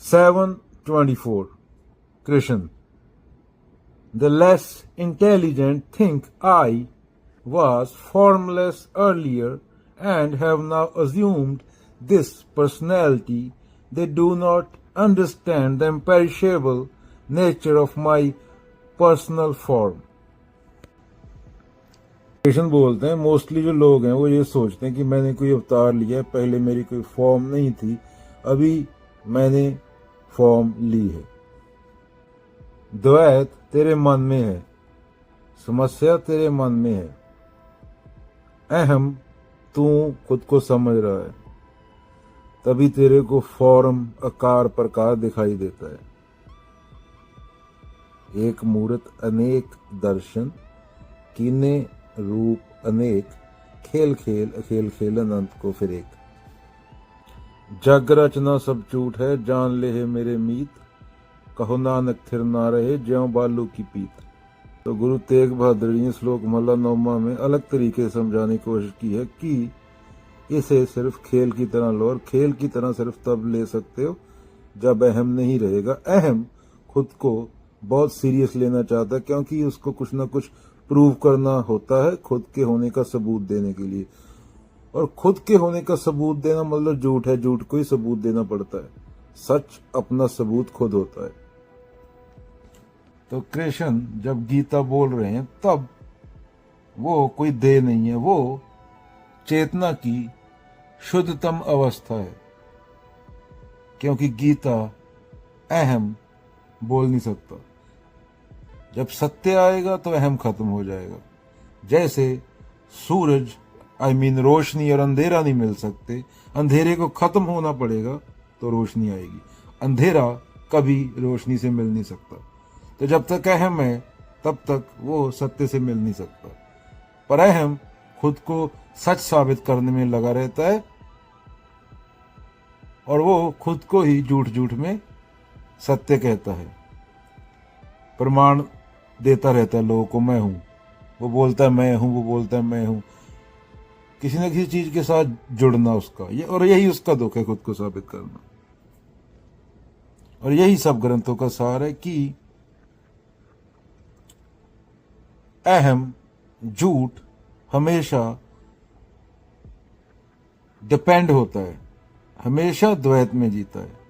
7:24 Krishna. The less intelligent think I was formless earlier and have now assumed this personality. They do not understand the imperishable nature of my personal form. Krishna बोलते हैं mostly जो लोग हैं वो ये सोचते हैं कि मैंने कोई अवतार लिया है, पहले मेरी कोई फॉर्म नहीं थी, अभी मैंने फॉर्म ली है। द्वैत तेरे मन में है, समस्या तेरे मन में है, अहम तू खुद को समझ रहा है, तभी तेरे को फॉर्म आकार प्रकार दिखाई देता है। एक मूर्त अनेक दर्शन, कीने रूप अनेक, खेल खेल अखेल खेल अनंत को फिर एक। जग रचना सब झूठ है, जान ले है मेरे मीत, कहो नानक थिर ना रहे ज्यों बालू की पीत। तो गुरु तेग बहादुर जी ने श्लोक महला 9वां में अलग तरीके से समझाने की कोशिश की है कि इसे सिर्फ खेल की तरह लो, और खेल की तरह सिर्फ तब ले सकते हो जब अहम नहीं रहेगा। अहम खुद को बहुत सीरियस लेना चाहता है, क्योंकि उसको कुछ ना कुछ प्रूव करना होता है खुद के होने का सबूत देने के लिए, और खुद के होने का सबूत देना मतलब झूठ है, झूठ को ही सबूत देना पड़ता है। सच अपना सबूत खुद होता है। तो कृष्ण जब गीता बोल रहे हैं तब वो कोई देह नहीं है, वो चेतना की शुद्धतम अवस्था है, क्योंकि गीता अहम बोल नहीं सकता। जब सत्य आएगा तो अहम खत्म हो जाएगा। जैसे सूरज रोशनी और अंधेरा नहीं मिल सकते, अंधेरे को खत्म होना पड़ेगा तो रोशनी आएगी, अंधेरा कभी रोशनी से मिल नहीं सकता। तो जब तक अहम है तब तक वो सत्य से मिल नहीं सकता, पर अहम खुद को सच साबित करने में लगा रहता है, और वो खुद को ही झूठ झूठ में सत्य कहता है, प्रमाण देता रहता है लोगों को। मैं हूं, वो बोलता है मैं हूं, वो बोलता है मैं हूं, किसी न किसी चीज के साथ जुड़ना उसका और यही उसका दुख है, खुद को साबित करना। और यही सब ग्रंथों का सार है कि अहम झूठ हमेशा डिपेंड होता है, हमेशा द्वैत में जीता है।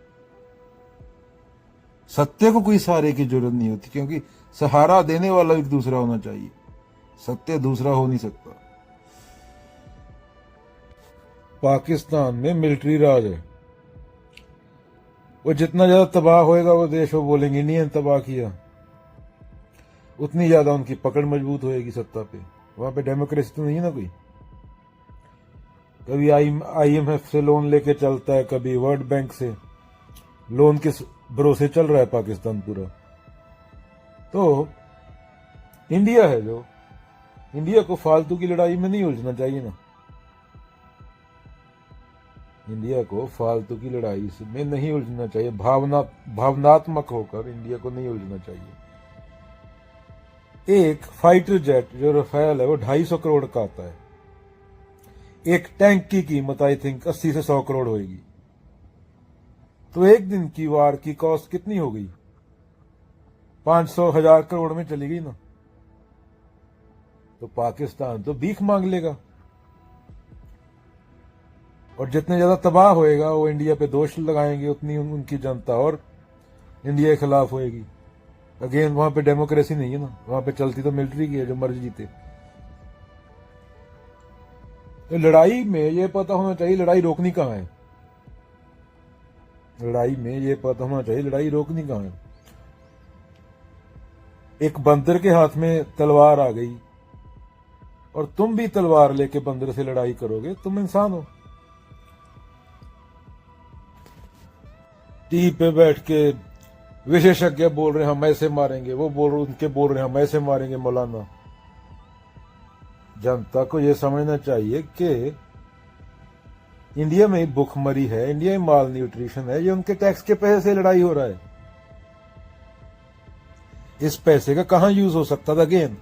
सत्य को कोई सहारे की जरूरत नहीं होती, क्योंकि सहारा देने वाला एक दूसरा होना चाहिए, सत्य दूसरा हो नहीं सकता। पाकिस्तान में मिलिट्री राज है, वो जितना ज्यादा तबाह होएगा वो देश, वो बोलेंगे इंडिया ने तबाह किया, उतनी ज्यादा उनकी पकड़ मजबूत होएगी सत्ता पे। वहां पे डेमोक्रेसी तो नहीं है ना कोई। कभी IMF से लोन लेके चलता है, कभी वर्ल्ड बैंक से लोन के भरोसे चल रहा है पाकिस्तान पूरा। तो इंडिया है जो, इंडिया को फालतू की लड़ाई में नहीं उलझना चाहिए ना, इंडिया को फालतू की लड़ाई में नहीं उलझना चाहिए, भावनात्मक होकर इंडिया को नहीं उलझना चाहिए। एक फाइटर जेट जो रफेल है वो 250 करोड़ का आता है, एक टैंक की कीमत आई थिंक 80 से 100 करोड़ होगी। तो एक दिन की वार की कॉस्ट कितनी हो गई? 500,000 करोड़ में चली गई ना। तो पाकिस्तान तो भीख मांग लेगा, और जितने ज्यादा तबाह होएगा वो इंडिया पे दोष लगाएंगे, उतनी उनकी जनता और इंडिया के खिलाफ होएगी। अगेन वहां पे डेमोक्रेसी नहीं है ना, वहां पे चलती तो मिलिट्री की है, जो मर्जी जीते। तो लड़ाई में ये पता होना चाहिए लड़ाई रोकनी कहां है, लड़ाई में ये पता होना चाहिए लड़ाई रोकनी कहां है। एक बंदर के हाथ में तलवार आ गई और तुम भी तलवार लेके बंदर से लड़ाई करोगे, तुम इंसान हो। टीवी पे बैठ के विशेषज्ञ बोल रहे हैं हम ऐसे मारेंगे, वो उनके बोल रहे हैं हम ऐसे मारेंगे मौलाना। जनता को यह समझना चाहिए कि इंडिया में भूखमरी है, इंडिया में माल न्यूट्रिशन है, ये उनके टैक्स के पैसे से लड़ाई हो रहा है। इस पैसे का कहां यूज हो सकता था? अगेन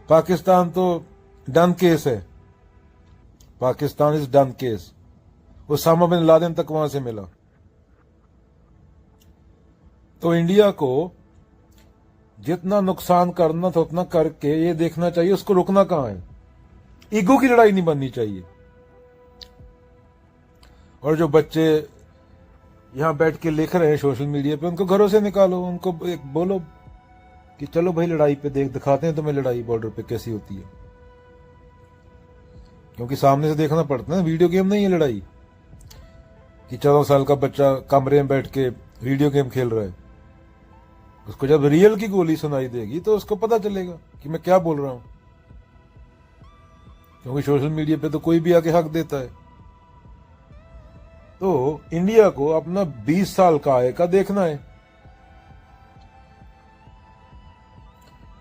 पाकिस्तान तो डन केस है, Pakistan is done case. Osama bin Laden तक वहां से मिला, तो इंडिया को जितना नुकसान करना था उतना करके ये देखना चाहिए उसको रुकना कहां है। ईगो की लड़ाई नहीं बननी चाहिए। और जो बच्चे यहां बैठ के लिख रहे हैं सोशल मीडिया पे, उनको घरों से निकालो, उनको एक बोलो कि चलो भाई लड़ाई पे दिखाते हैं तुम्हें लड़ाई बॉर्डर पे कैसी होती है। क्योंकि सामने से देखना पड़ता है, वीडियो गेम नहीं है लड़ाई कि 14 साल का बच्चा कमरे में बैठ के वीडियो गेम खेल रहा है। उसको जब रियल की गोली सुनाई देगी तो उसको पता चलेगा कि मैं क्या बोल रहा हूं। क्योंकि सोशल मीडिया पे तो कोई भी आके हक देता है। तो इंडिया को अपना 20 साल का आय का देखना है।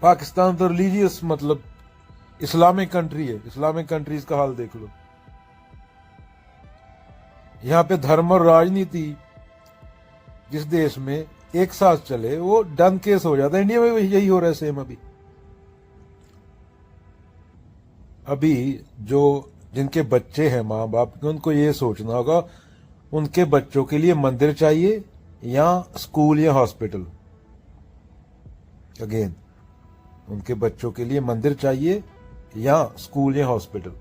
पाकिस्तान तो रिलीजियस मतलब इस्लामिक कंट्री है, इस्लामिक कंट्रीज का हाल देख लो। यहां पे धर्म और राजनीति जिस देश में एक साथ चले वो डन केस हो जाता है। इंडिया में भी यही हो रहा है सेम। अभी जो जिनके बच्चे हैं माँ बाप के, उनको ये सोचना होगा उनके बच्चों के लिए मंदिर चाहिए या स्कूल या हॉस्पिटल। अगेन, उनके बच्चों के लिए मंदिर चाहिए या स्कूल या हॉस्पिटल।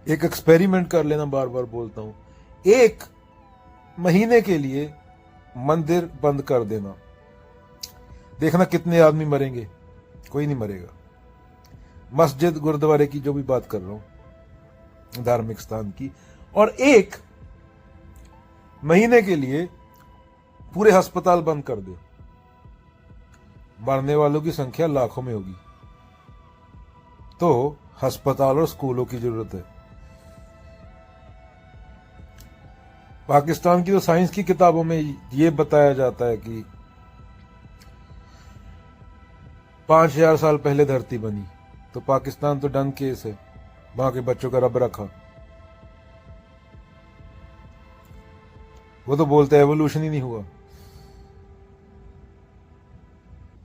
एक एक्सपेरिमेंट कर लेना, बार बार बोलता हूं, 1 महीने के लिए मंदिर बंद कर देना, देखना कितने आदमी मरेंगे। कोई नहीं मरेगा। मस्जिद गुरुद्वारे की जो भी बात कर रहा हूं, धार्मिक स्थान की। और 1 महीने के लिए पूरे अस्पताल बंद कर दे, मरने वालों की संख्या लाखों में होगी। तो अस्पताल और स्कूलों की जरूरत है। पाकिस्तान की तो साइंस की किताबों में यह बताया जाता है कि 5000 साल पहले धरती बनी। तो पाकिस्तान तो डन केस है, वहां के बच्चों का रब रखा। वो तो बोलते हैं एवोल्यूशन ही नहीं हुआ।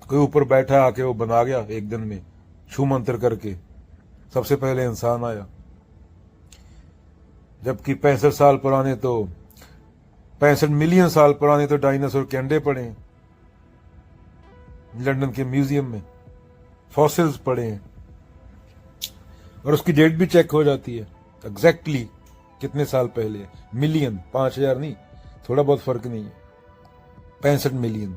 कोई ऊपर बैठा आके वो बना गया एक दिन में, छू मंत्र करके सबसे पहले इंसान आया। जबकि 65 साल पुराने तो 65 मिलियन साल पुराने तो डायनासोर के अंडे पड़े हैं लंदन के म्यूजियम में, फॉसिल्स पड़े हैं। और उसकी डेट भी चेक हो जाती है एग्जैक्टली कितने साल पहले। मिलियन, 5000 नहीं, थोड़ा बहुत फर्क नहीं है, 65 मिलियन।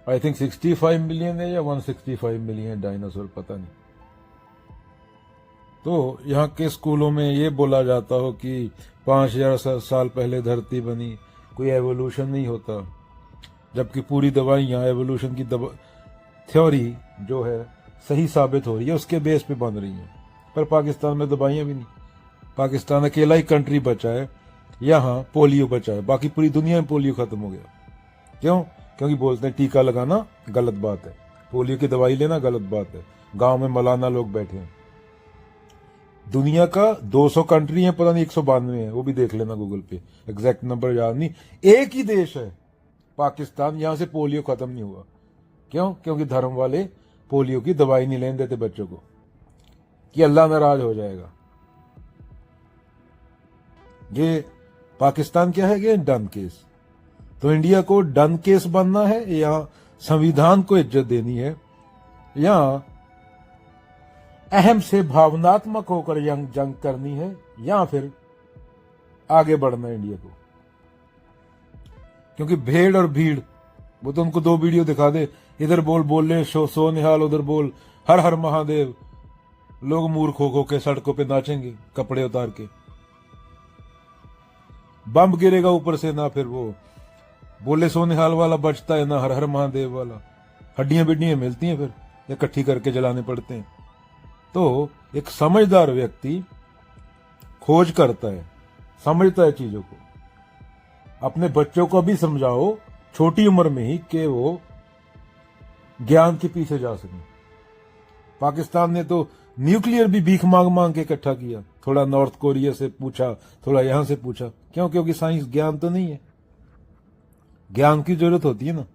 आई थिंक 65 मिलियन है या 165 मिलियन डायनासोर, पता नहीं। तो यहाँ के स्कूलों में ये बोला जाता हो कि 5000 साल पहले धरती बनी, कोई एवोल्यूशन नहीं होता। जबकि पूरी दवाइयाँ एवोल्यूशन की थ्योरी जो है सही साबित हो रही है, उसके बेस पे बन रही हैं। पर पाकिस्तान में दवाइयाँ भी नहीं। पाकिस्तान अकेला ही कंट्री बचा है यहाँ पोलियो बचा है, बाकी पूरी दुनिया में पोलियो खत्म हो गया। क्यों? क्योंकि बोलते हैं टीका लगाना गलत बात है, पोलियो की दवाई लेना गलत बात है। गांव में मौलाना लोग बैठे हैं। दुनिया का 200 कंट्री है, पता नहीं 192 है, वो भी देख लेना गूगल पे, एग्जैक्ट नंबर याद नहीं। एक ही देश है पाकिस्तान, यहां से पोलियो खत्म नहीं हुआ। क्यों? क्योंकि धर्म वाले पोलियो की दवाई नहीं लेने देते बच्चों को कि अल्लाह नाराज हो जाएगा। ये पाकिस्तान क्या है? ये डन केस। तो इंडिया को डन केस बनना है या संविधान को इज्जत देनी है, या अहम से भावनात्मक होकर जंग करनी है, या फिर आगे बढ़ना है इंडिया को? क्योंकि भेड़ और भीड़, वो तो उनको 2 वीडियो दिखा दे, इधर बोल ले सो निहाल, उधर बोल हर हर महादेव, लोग मूर्ख हो के सड़कों पे नाचेंगे कपड़े उतार के। बम गिरेगा ऊपर से, ना फिर वो बोले सोनिहाल वाला बचता है, ना हर हर महादेव वाला। हड्डियां बिड्डियां मिलती हैं फिर, इकट्ठी करके जलाने पड़ते हैं। तो एक समझदार व्यक्ति खोज करता है, समझता है चीजों को। अपने बच्चों को भी समझाओ छोटी उम्र में ही कि वो ज्ञान के पीछे जा सकें। पाकिस्तान ने तो न्यूक्लियर भी भीख मांग मांग के इकट्ठा किया। थोड़ा नॉर्थ कोरिया से पूछा, थोड़ा यहां से पूछा। क्यों? क्योंकि साइंस ज्ञान तो नहीं है, ज्ञान की जरूरत होती है ना।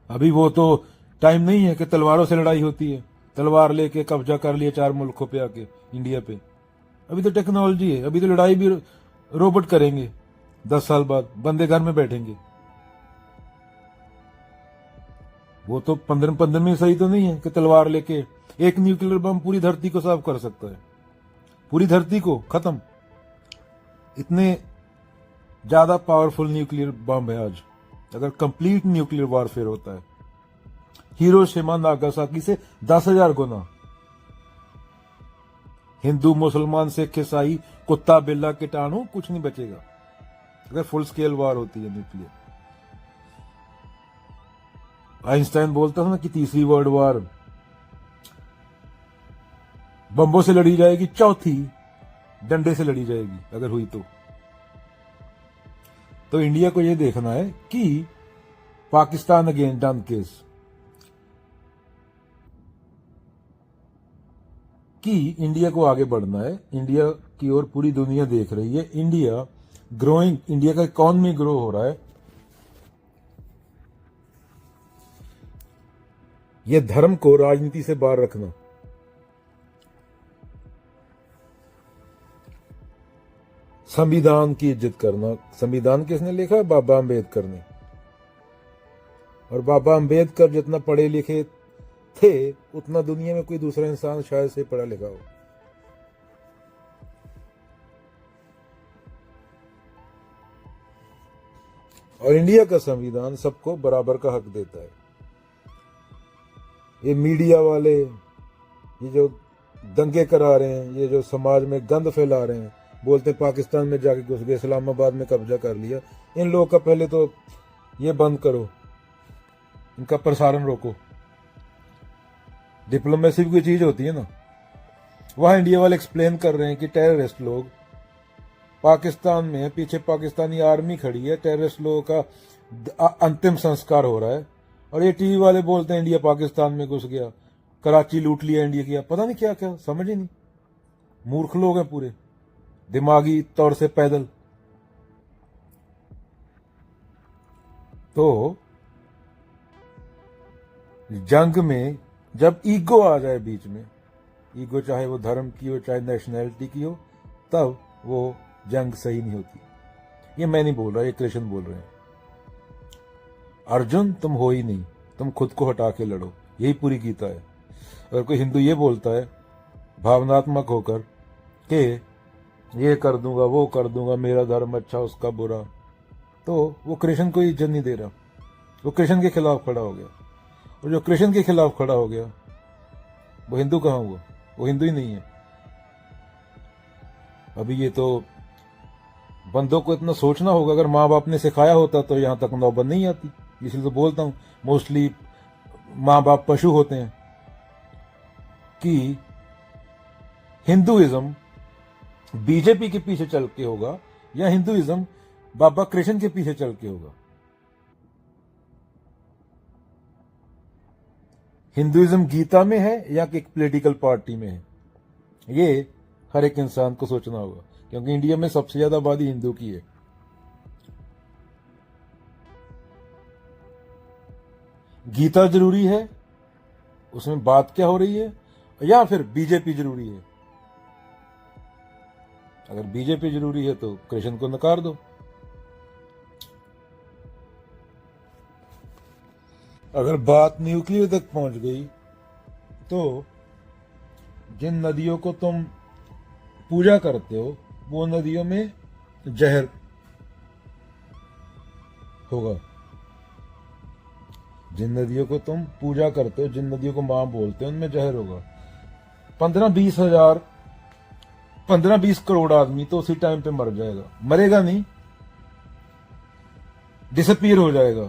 अभी वो तो टाइम नहीं है कि तलवारों से लड़ाई होती है। तलवार लेके कब्जा कर लिया 4 मुल्कों पे आके इंडिया पे। अभी तो टेक्नोलॉजी है, अभी तो लड़ाई भी रोबोट करेंगे 10 साल बाद, बंदे घर में बैठेंगे। वो तो 15 सही तो नहीं है कि तलवार लेके एक न्यूक्लियर बम पूरी धरती को साफ कर सकता है, पूरी धरती को खत्म। इतने ज्यादा पावरफुल न्यूक्लियर बम है आज। अगर कंप्लीट न्यूक्लियर वॉरफेयर होता है हिरोशिमा नागासाकी से 10,000 गुना। हिंदू मुसलमान सिख ईसाई कुत्ता बिल्ला कीटाणु कुछ नहीं बचेगा अगर फुल स्केल वार होती है न्यूक्लियर। आइंस्टाइन बोलता था ना कि तीसरी वर्ल्ड वार बम्बों से लड़ी जाएगी, चौथी डंडे से लड़ी जाएगी अगर हुई तो इंडिया को यह देखना है कि पाकिस्तान अगेंस्ट डन केस कि इंडिया को आगे बढ़ना है। इंडिया की ओर पूरी दुनिया देख रही है। इंडिया ग्रोइंग, इंडिया का इकॉनमी ग्रो हो रहा है। यह धर्म को राजनीति से बाहर रखना, संविधान की इज्जत करना। संविधान किसने लिखा? बाबा अंबेडकर ने। और बाबा अंबेडकर जितना पढ़े लिखे थे उतना दुनिया में कोई दूसरा इंसान शायद से पढ़ा लिखा हो। और इंडिया का संविधान सबको बराबर का हक देता है। ये मीडिया वाले ये जो दंगे करा रहे हैं, ये जो समाज में गंद फैला रहे हैं, बोलते हैं पाकिस्तान में जाके घुस गए, इस्लामाबाद में कब्जा कर लिया। इन लोगों का पहले तो ये बंद करो, इनका प्रसारण रोको। डिप्लोमेसी भी कोई चीज होती है ना। वहां इंडिया वाले एक्सप्लेन कर रहे हैं कि टेररिस्ट लोग पाकिस्तान में, पीछे पाकिस्तानी आर्मी खड़ी है, टेररिस्ट लोगों का अंतिम संस्कार हो रहा है। और ये टीवी वाले बोलते हैं इंडिया पाकिस्तान में घुस गया, कराची लूट लिया इंडिया किया, पता नहीं क्या क्या, समझ ही नहीं। मूर्ख लोग हैं पूरे, दिमागी तौर से पैदल। तो जंग में जब ईगो आ जाए बीच में, ईगो चाहे वो धर्म की हो चाहे नेशनैलिटी की हो, तब वो जंग सही नहीं होती। ये मैं नहीं बोल रहा, ये कृष्ण बोल रहे हैं। अर्जुन तुम हो ही नहीं, तुम खुद को हटा के लड़ो, यही पूरी गीता है। अगर कोई हिंदू ये बोलता है भावनात्मक होकर कि ये कर दूंगा वो कर दूंगा, मेरा धर्म अच्छा उसका बुरा, तो वो कृष्ण को इज्जत नहीं दे रहा, वो कृष्ण के खिलाफ खड़ा हो गया। और जो कृष्ण के खिलाफ खड़ा हो गया वो हिंदू कहाँ हुआ? वो हिंदू ही नहीं है। अभी ये तो बंदों को इतना सोचना होगा, अगर माँ बाप ने सिखाया होता तो यहां तक नौबत नहीं आती। इसलिए तो बोलता हूं मोस्टली माँ बाप पशु होते हैं कि हिंदुइज्म बीजेपी के पीछे चल के होगा या हिंदुइज्म बाबा कृष्ण के पीछे चल के होगा। हिंदुइज्म गीता में है या कि एक पॉलिटिकल पार्टी में है, ये हर एक इंसान को सोचना होगा, क्योंकि इंडिया में सबसे ज्यादा आबादी हिंदू की है। गीता जरूरी है, उसमें बात क्या हो रही है, या फिर बीजेपी जरूरी है? अगर बीजेपी जरूरी है तो कृष्ण को नकार दो। अगर बात न्यूक्लियर तक पहुंच गई तो जिन नदियों को तुम पूजा करते हो वो नदियों में जहर होगा। जिन नदियों को तुम पूजा करते हो, जिन नदियों को मां बोलते हो, उनमें जहर होगा। 15-20 करोड़ आदमी तो उसी टाइम पे मर जाएगा। मरेगा नहीं, डिसअपीयर हो जाएगा,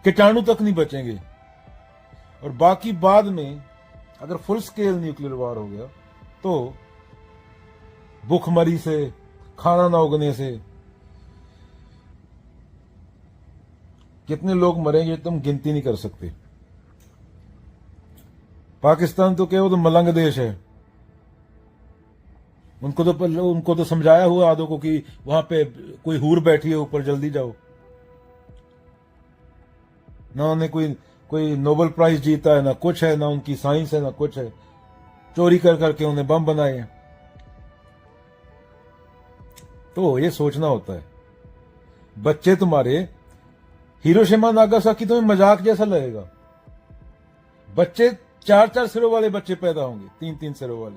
कीटाणु तक नहीं बचेंगे। और बाकी बाद में अगर फुल स्केल न्यूक्लियर वार हो गया तो भूखमरी से, खाना ना उगने से कितने लोग मरेंगे तुम गिनती नहीं कर सकते। पाकिस्तान तो क्या, वो तो मलंग देश है। उनको तो समझाया हुआ आदों को कि वहां पे कोई हूर बैठी है ऊपर, जल्दी जाओ। ना उन्हें कोई नोबेल प्राइज जीता है, ना कुछ है, ना उनकी साइंस है, ना कुछ है। चोरी कर करके उन्हें बम बनाए हैं। तो ये सोचना होता है। बच्चे तुम्हारे हिरोशिमा नागासाकी तुम्हें मजाक जैसा लगेगा। बच्चे 4-4 सिरों वाले बच्चे पैदा होंगे, 3-3 सिरों वाले।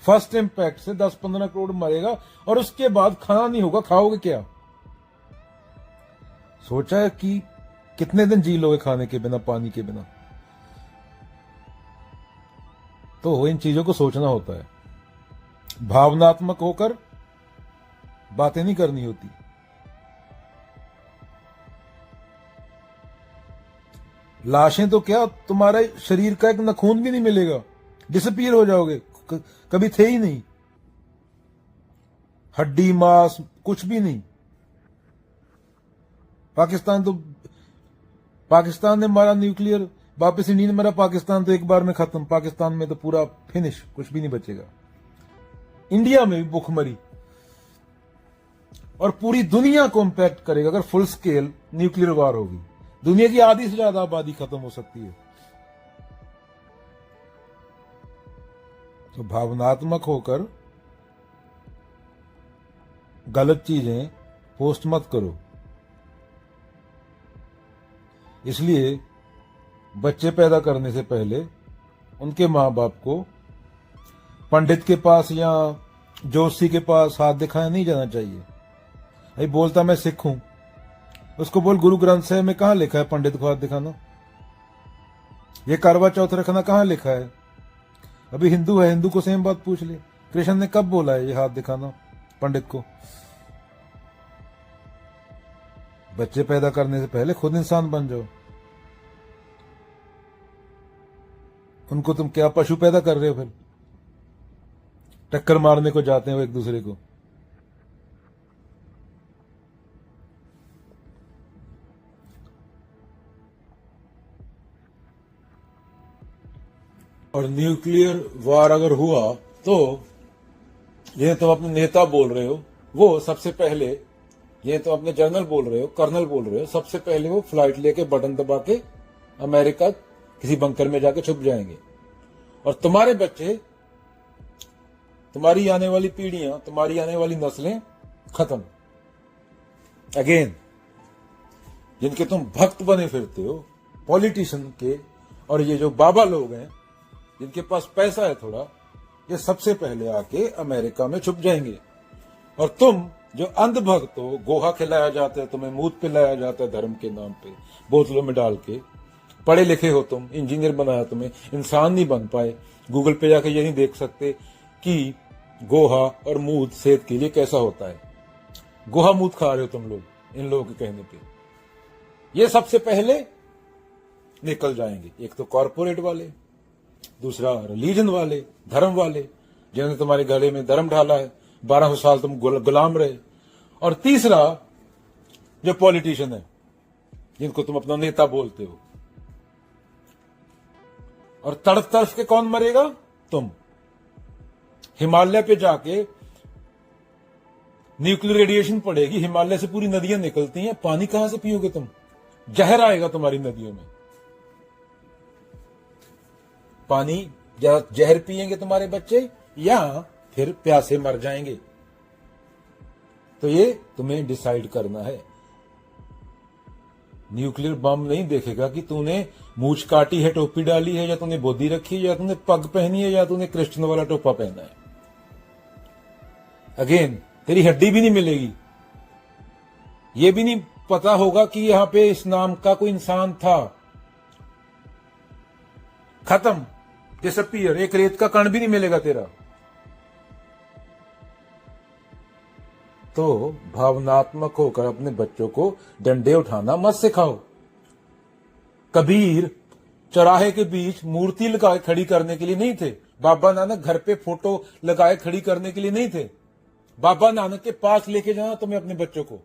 फर्स्ट इंपैक्ट से 10-15 करोड़ मरेगा और उसके बाद खाना नहीं होगा, खाओगे क्या? सोचा है कि कितने दिन जी लोगे खाने के बिना, पानी के बिना? तो इन चीजों को सोचना होता है। भावनात्मक होकर बातें नहीं करनी होती। लाशें तो क्या, तुम्हारे शरीर का एक नखून भी नहीं मिलेगा, डिसअपीयर हो जाओगे, कभी थे ही नहीं। हड्डी मांस कुछ भी नहीं। पाकिस्तान ने मारा न्यूक्लियर, वापस इंडिया ने मारा, पाकिस्तान तो एक बार में खत्म। पाकिस्तान में तो पूरा फिनिश, कुछ भी नहीं बचेगा। इंडिया में भी भूखमरी, और पूरी दुनिया को इंपैक्ट करेगा अगर फुल स्केल न्यूक्लियर वार होगी। दुनिया की आधी से ज्यादा आबादी खत्म हो सकती है। तो भावनात्मक होकर गलत चीजें पोस्ट मत करो। इसलिए बच्चे पैदा करने से पहले उनके मां बाप को पंडित के पास या जोशी के पास हाथ दिखाया नहीं जाना चाहिए। भाई बोलता मैं सिख हूं, उसको बोल गुरु ग्रंथ साहिब में कहां लिखा है पंडित को हाथ दिखाना? ये करवा चौथ रखना कहां लिखा है? अभी हिंदू है, हिंदू को सेम बात पूछ ले, कृष्ण ने कब बोला है ये हाथ दिखाना पंडित को? बच्चे पैदा करने से पहले खुद इंसान बन जाओ। उनको तुम क्या पशु पैदा कर रहे हो? फिर टक्कर मारने को जाते हैं वो एक दूसरे को। और न्यूक्लियर वार अगर हुआ तो ये तुम अपने नेता बोल रहे हो, वो सबसे पहले, ये तो अपने जनरल बोल रहे हो, कर्नल बोल रहे हो, सबसे पहले वो फ्लाइट लेके बटन दबा के अमेरिका किसी बंकर में जाके छुप जाएंगे। और तुम्हारे बच्चे, तुम्हारी आने वाली पीढ़ियां, तुम्हारी आने वाली नस्लें खत्म। अगेन, जिनके तुम भक्त बने फिरते हो, पॉलिटिशियन के, और ये जो बाबा लोग हैं जिनके पास पैसा है थोड़ा, ये सबसे पहले आके अमेरिका में छुप जाएंगे। और तुम जो अंधभक्त हो, गोहा खिलाया जाता है तुम्हें, मूत पिलाया जाता है धर्म के नाम पे बोतलों में डाल के, पढ़े लिखे हो तुम, इंजीनियर बनाया तुम्हें, इंसान नहीं बन पाए, गूगल पे जाके ये नहीं देख सकते कि गोहा और मूत सेहत के लिए कैसा होता है। गोहा मूत खा रहे हो तुम लोग इन लोगों के कहने पे। ये सबसे पहले निकल जाएंगे। एक तो कॉर्पोरेट वाले, दूसरा रिलीजन वाले, धर्म वाले, जिन्होंने तुम्हारे गले में धर्म ढाला है, 1200 साल तुम गुलाम रहे, और तीसरा जो पॉलिटिशियन है जिनको तुम अपना नेता बोलते हो। और तड़प तड़प के कौन मरेगा? तुम। हिमालय पे जाके न्यूक्लियर रेडिएशन पड़ेगी, हिमालय से पूरी नदियां निकलती हैं, पानी कहां से पियोगे तुम? जहर आएगा तुम्हारी नदियों में। पानी या जहर पिएंगे तुम्हारे बच्चे, या फिर प्यासे मर जाएंगे। तो ये तुम्हें डिसाइड करना है। न्यूक्लियर बम नहीं देखेगा कि तूने मूछ काटी है, टोपी डाली है, या तूने बोदी रखी है, या तूने पग पहनी है, या तूने क्रिश्चियन वाला टोपा पहना है। अगेन, तेरी हड्डी भी नहीं मिलेगी। ये भी नहीं पता होगा कि यहां पे इस नाम का कोई इंसान था। खत्म, डिसअपीयर। एक रेत का कण भी नहीं मिलेगा तेरा। तो भावनात्मक होकर अपने बच्चों को डंडे उठाना मत सिखाओ। कबीर चौराहे के बीच मूर्ति लगाए खड़ी करने के लिए नहीं थे। बाबा नानक घर पे फोटो लगाए खड़ी करने के लिए नहीं थे। बाबा नानक के पास लेके जाना तुम्हें अपने बच्चों को।